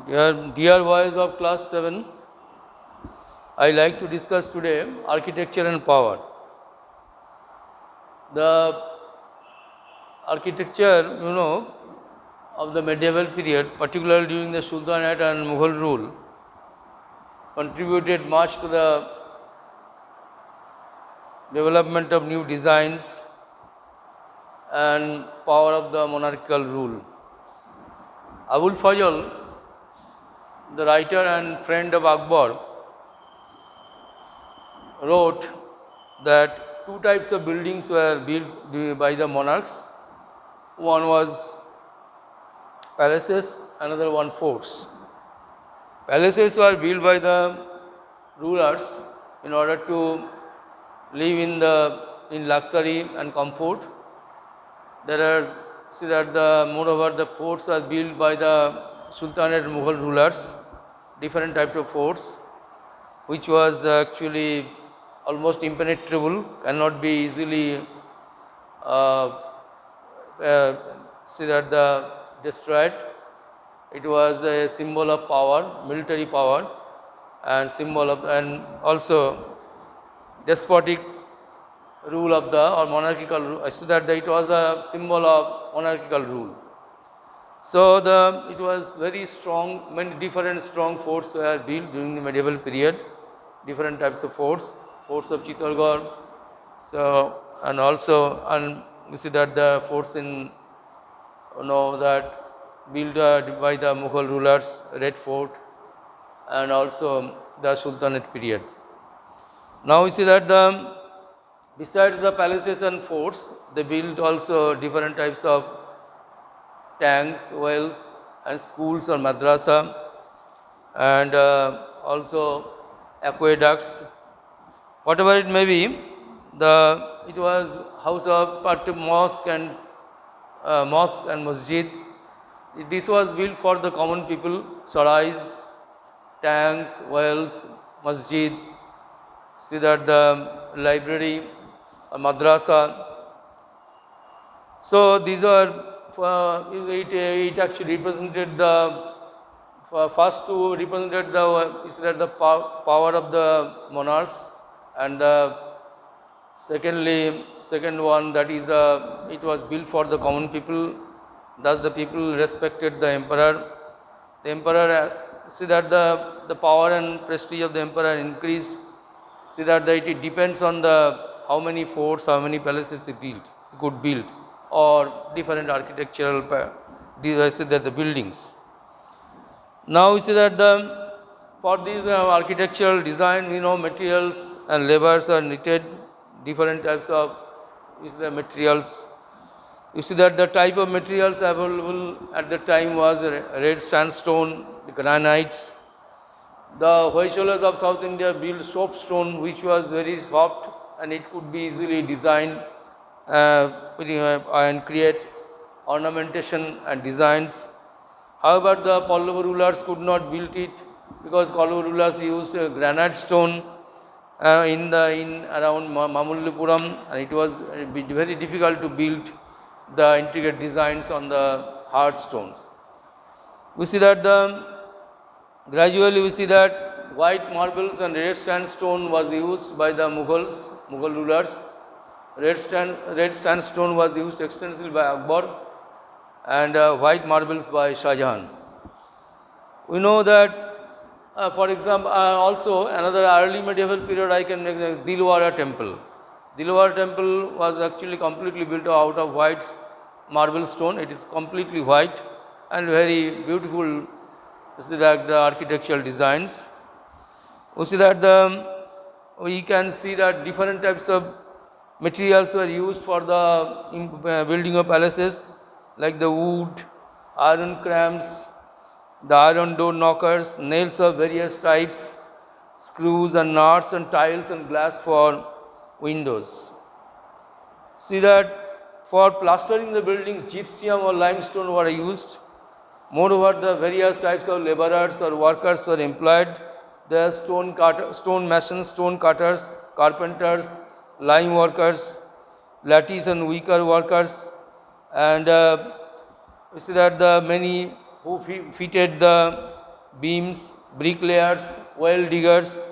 Dear boys of class 7, I like to discuss today architecture and power. The architecture, of the medieval period, particularly during the Sultanate and Mughal rule, contributed much to the development of new designs and power of the monarchical rule. Abul Fazl, the writer and friend of Akbar, wrote that two types of buildings were built by the monarchs. One was palaces, another one forts. Palaces were built by the rulers in order to live in luxury and comfort. Moreover, the forts are built by the Sultanate and Mughal rulers, different types of forts, which was actually almost impenetrable, cannot be easily destroyed. It was a symbol of power, military power, and also despotic rule of or monarchical rule. So that it was a symbol of monarchical rule. So it was very strong. Many different strong forts were built during the medieval period. Different types of forts of Chittorgarh. So and you see that the forts in that built by the Mughal rulers, Red Fort, and also the Sultanate period. Now we see that besides the palaces and forts, they built also different types of tanks, wells, and schools or madrasa, and also aqueducts. Whatever it may be, it was house of mosque and masjid. This was built for the common people, sarais, tanks, wells, masjid. See that the library, madrasa. So these are it actually represented first two represented the power of the monarchs, and second one, that is it was built for the common people. Thus the people respected the emperor. The emperor, see that the power and prestige of the emperor increased. See that it depends on how many forts, how many palaces he could build, or different architectural the buildings. Now we see that for these architectural design, materials and labors are knitted. Different types of materials. You see that the type of materials available at the time was red sandstone, the granites. The Hoysalas of South India built soapstone, which was very soft and it could be easily designed and create ornamentation and designs. However, the Pallava rulers could not build it because Pallava rulers used granite stone in around Mamullapuram, and it was very difficult to build the intricate designs on the hard stones. We see that gradually we see that white marbles and red sandstone was used by the Mughal rulers. Red sandstone was used extensively by Akbar, and white marbles by Shah Jahan. We know that, for example, also another early medieval period I can make the Dilwara temple. Dilwara temple was actually completely built out of white marble stone. It is completely white and very beautiful. See that the architectural designs. We see that we can see that different types of materials were used for the building of palaces, like the wood, iron clamps, the iron door knockers, nails of various types, screws and nuts, and tiles and glass for windows. See that for plastering the buildings, gypsum or limestone were used. Moreover, the various types of laborers or workers were employed. The stone masons, stone cutters, carpenters, lime workers, lattice and wicker workers, and We see that the many who fitted the beams, bricklayers, well diggers,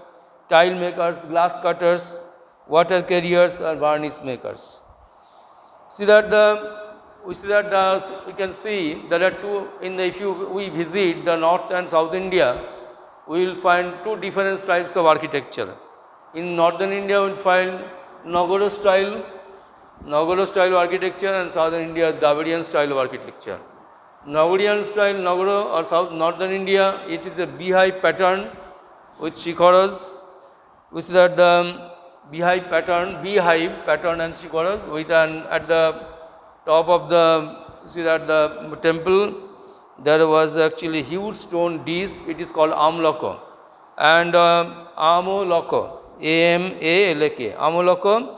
tile makers, glass cutters, water carriers, and varnish makers. See that we can see there are two in the, if we visit the north and south India, we will find two different styles of architecture. In northern India, we will find Nagara style architecture, and southern India Dravidian style of architecture. Nagarian style, Nagara or south northern India, it is a beehive pattern with shikharas. We see that the beehive pattern and shikharas with an at the top of the, see that the temple there was actually huge stone dish. It is called Amlaka and Amolaka, Amalaka, Amolaka.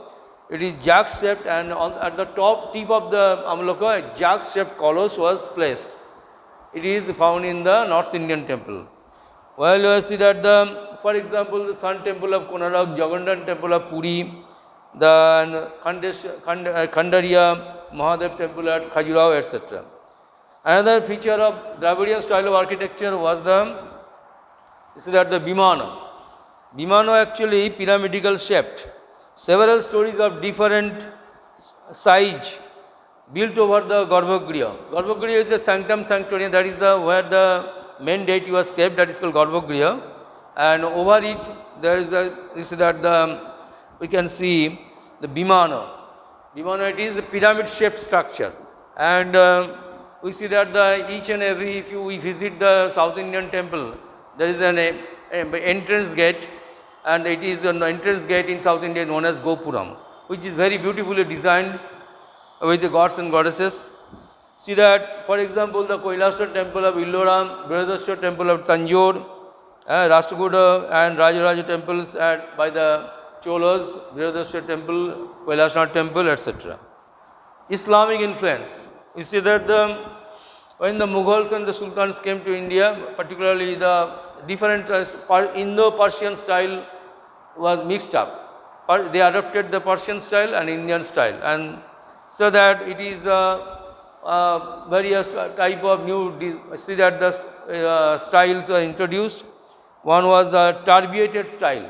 It is jack shaped, and at the top tip of the Amlaka, a jack shaped colossus was placed. It is found in the North Indian temple. Well, you see that the, for example, the Sun Temple of Konark, Jagannath Temple of Puri, the Khandariya Mahadev Temple at Khajuraho, etc. Another feature of Dravidian style of architecture was the, you see that the Vimana. Vimana actually pyramidal shaped. Several stories of different size built over the Garbhagriha. Garbhagriha is the sanctum sanctorium, that is the where the main deity was kept, that is called Garbhagriha, and over it there is a, you see that the, we can see the Vimana. Vimana, it is a pyramid shaped structure, and we see that the each and every, if we visit the South Indian temple, there is an entrance gate, and it is an entrance gate in South India known as Gopuram, which is very beautifully designed with the gods and goddesses. See that, for example, the Kailaswar temple of Ellora, Brihadaswar temple of Tanjore, Rashtrakuta and Rajaraja temples by the Cholas, Brihadaswar temple, Kailaswar temple, etc. Islamic influence. You see that when the Mughals and the Sultans came to India, particularly the different Indo-Persian style was mixed up. They adopted the Persian style and Indian style, and so that it is various type of new, see that the styles were introduced. One was the Tarbiated style.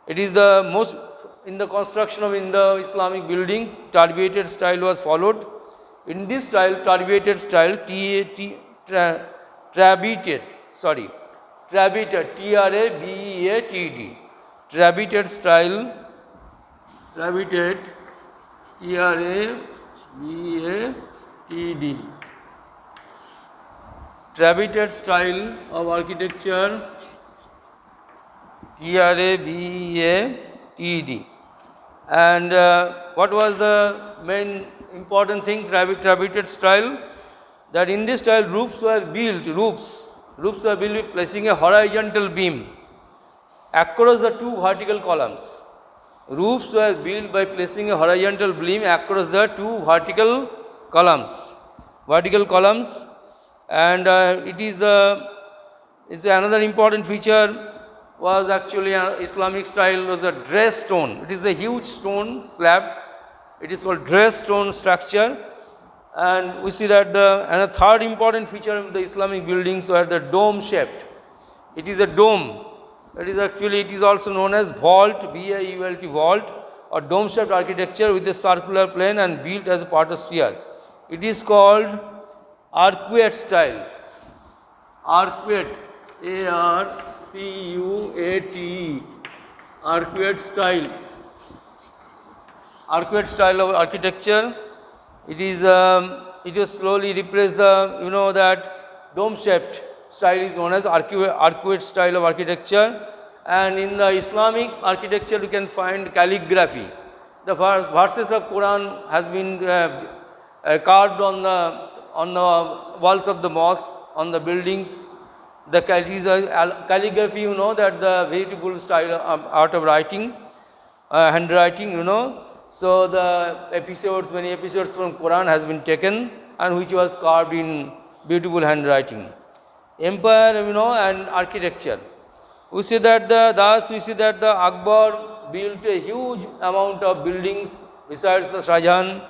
It is the most, in the construction of Indo-Islamic building, Tarbiated style was followed. In this style, Tarbiated style, Trabeated, T-R-A-B-E-A-T-E-D, Trabeated style, T-R-A-B-E-A-T-E-D, Trabeated style of architecture, T-R-A-B-E-A-T-E-D. And what was the main important thing, Trabeated style? That in this style roofs were built with placing a horizontal beam across the two vertical columns. Roofs were built by placing a horizontal beam across the two vertical columns. And it is another important feature was actually Islamic style was a dress stone. It is a huge stone slab. It is called dress stone structure. And we see that and a third important feature of the Islamic buildings were the dome shaped. It is a dome. It is also known as vault, V-A-U-L-T, vault, or dome shaped architecture with a circular plane and built as a part of sphere. It is called arcuate style. Arcuate, A-R-C-U-A-T-E, arcuate style. Arcuate style of architecture. It was slowly replaced the, that dome shaped style is known as arcuate style of architecture. And in the Islamic architecture you can find calligraphy. The verses of Quran has been carved on the walls of the mosque, on the buildings. The calligraphy, that the beautiful style of art of writing, handwriting, So the many episodes from Quran has been taken and which was carved in beautiful handwriting. Empire, and architecture. We see that the Akbar built a huge amount of buildings besides the Shah Jahan,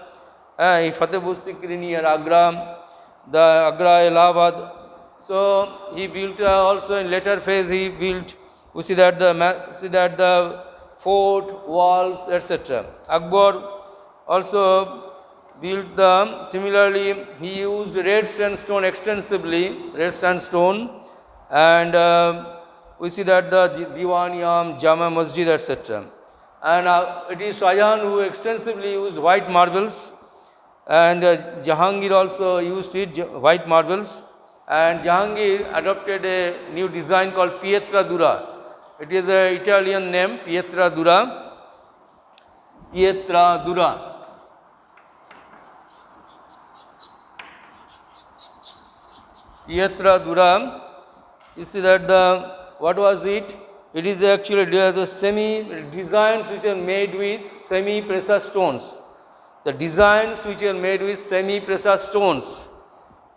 Fatehpur Sikri near Agra, the Agra, Allahabad. So he built also in later phase he built. We see that the fort, walls, etc. Akbar also built the similarly he used red sandstone extensively, red sandstone, and we see that the Diwaniyam, Jama Masjid, etc. And it is Shah Jahan who extensively used white marbles, and Jahangir also used it, white marbles, and Jahangir adopted a new design called Pietra Dura. It is an Italian name, Pietra Dura. Pietra Dura. Pietra Dura. You see that what was it? It is actually the semi designs which are made with semi-precious stones. The designs which are made with semi-precious stones.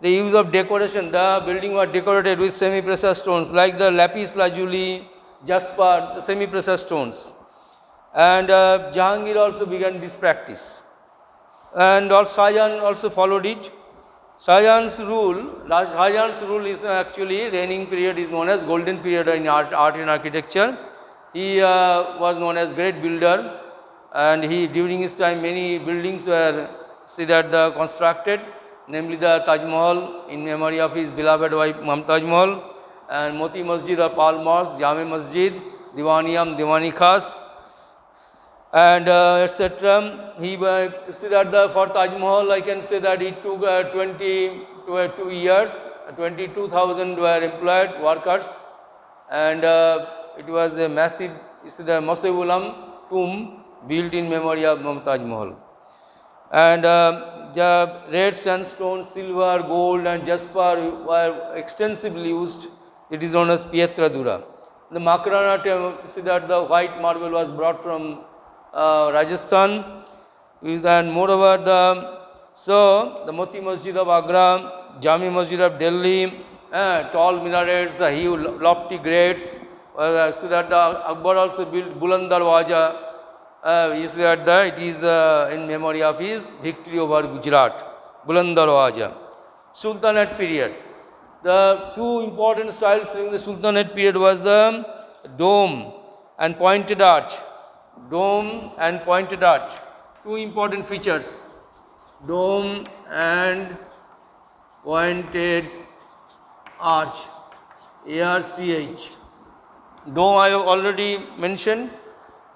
The use of decoration, the building was decorated with semi-precious stones like the lapis lazuli, jasper, the semi-precious stones. And Jahangir also began this practice. And also Shah Jahan also followed it. Shah Jahan's rule is actually reigning period is known as golden period in art and architecture. He was known as great builder, and during his time many buildings were constructed, namely the Taj Mahal in memory of his beloved wife Mumtaz Mahal, and Moti Masjid or Pal Mosque, Jame Masjid, Diwaniyam, Diwani Khas, and etc. He for Taj Mahal I can say that it took 22 years, 22,000 were employed workers, and it was a massive Mausoleum tomb built in memory of Mumtaz Mahal. And the red sandstone, silver, gold and jasper were extensively used. It is known as Pietra Dura. The Makarana, see that the white marble was brought from Rajasthan, and moreover the Moti Masjid of Agra, Jami Masjid of Delhi, tall minarets, the huge lofty grates, so that the Akbar also built Buland Darwaja. You see that it is in memory of his victory over Gujarat, Buland Darwaja. Sultanate period. The two important styles during the Sultanate period was the dome and pointed arch. Dome and pointed arch. Two important features. Dome and pointed arch. ARCH. Dome I have already mentioned.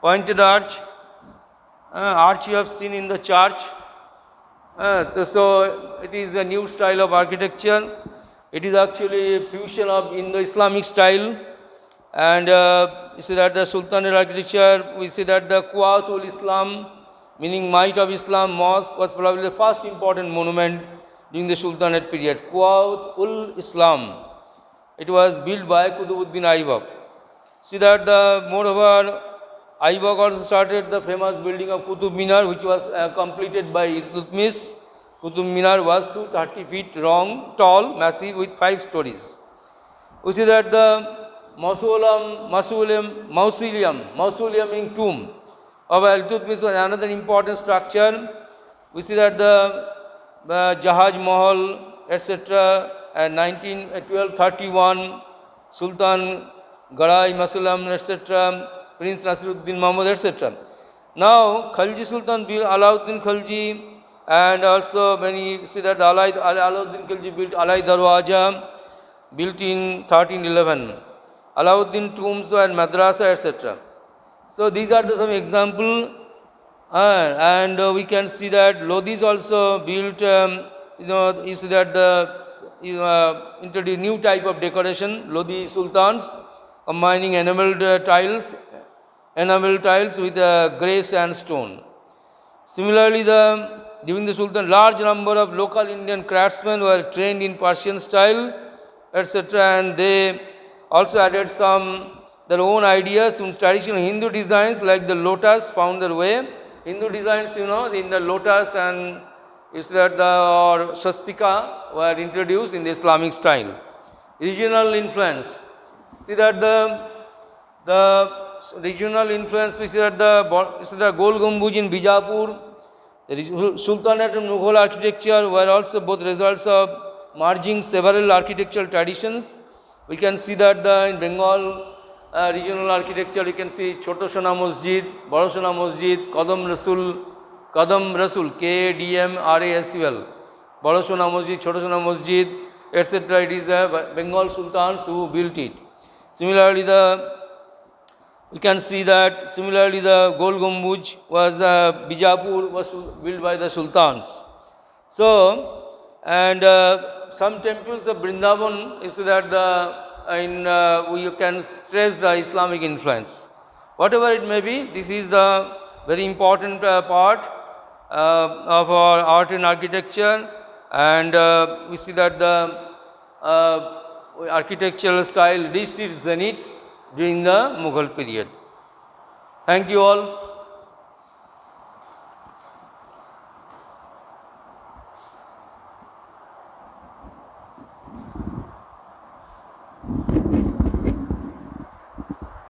Pointed arch. Arch you have seen in the church. So it is the new style of architecture. It is actually a fusion of Indo-Islamic style, and you see that the Sultanate architecture, we see that the Quwwatul Islam, meaning might of Islam mosque, was probably the first important monument during the Sultanate period. Quwwatul Islam. It was built by Qutubuddin Aibak. See that moreover Aibak also started the famous building of Qutub Minar, which was completed by Iltutmish. Qutub Minar was 230 feet tall, massive, with 5 stories. We see that the mausoleum meaning tomb of Iltutmish was another important structure. We see that the Jahaj Mahal, etc. and 1231, Sultan Garai Mausoleum, etc. Prince Nasiruddin Mahmud, etc. Now Khalji Sultan built Alauddin Khalji, and also when you see that Alauddin Khalji built Alai Darwaja, built in 1311. Alauddin tombs and madrasa, etc. So these are some example, and we can see that Lodis also built. You see that introduced new type of decoration, Lodi Sultans, combining enameled tiles with grey sandstone. Similarly, during the Sultan, large number of local Indian craftsmen were trained in Persian style, etc. And they also added their own ideas in traditional Hindu designs like the lotus found their way. Hindu designs, in the lotus and or swastika were introduced in the Islamic style. Regional influence. See that the regional influence, we see that the Gol Gumbaj in Bijapur, the Sultanate and Mughal architecture were also both results of merging several architectural traditions. We can see that in Bengal regional architecture, you can see Choto Sona Masjid, Bado Sona Masjid, Kadam Rasul, KADMRASUL, Bado Sona Masjid, Choto Sona Masjid, etc. It is the Bengal Sultans who built it. Similarly, we can see that similarly the Gol Gumbuj was Bijapur was built by the Sultans. So, and some temples of Vrindavan is that you can stress the Islamic influence. Whatever it may be, this is the very important part of our art and architecture, and we see that the architectural style reached its zenith during the Mughal period. Thank you all.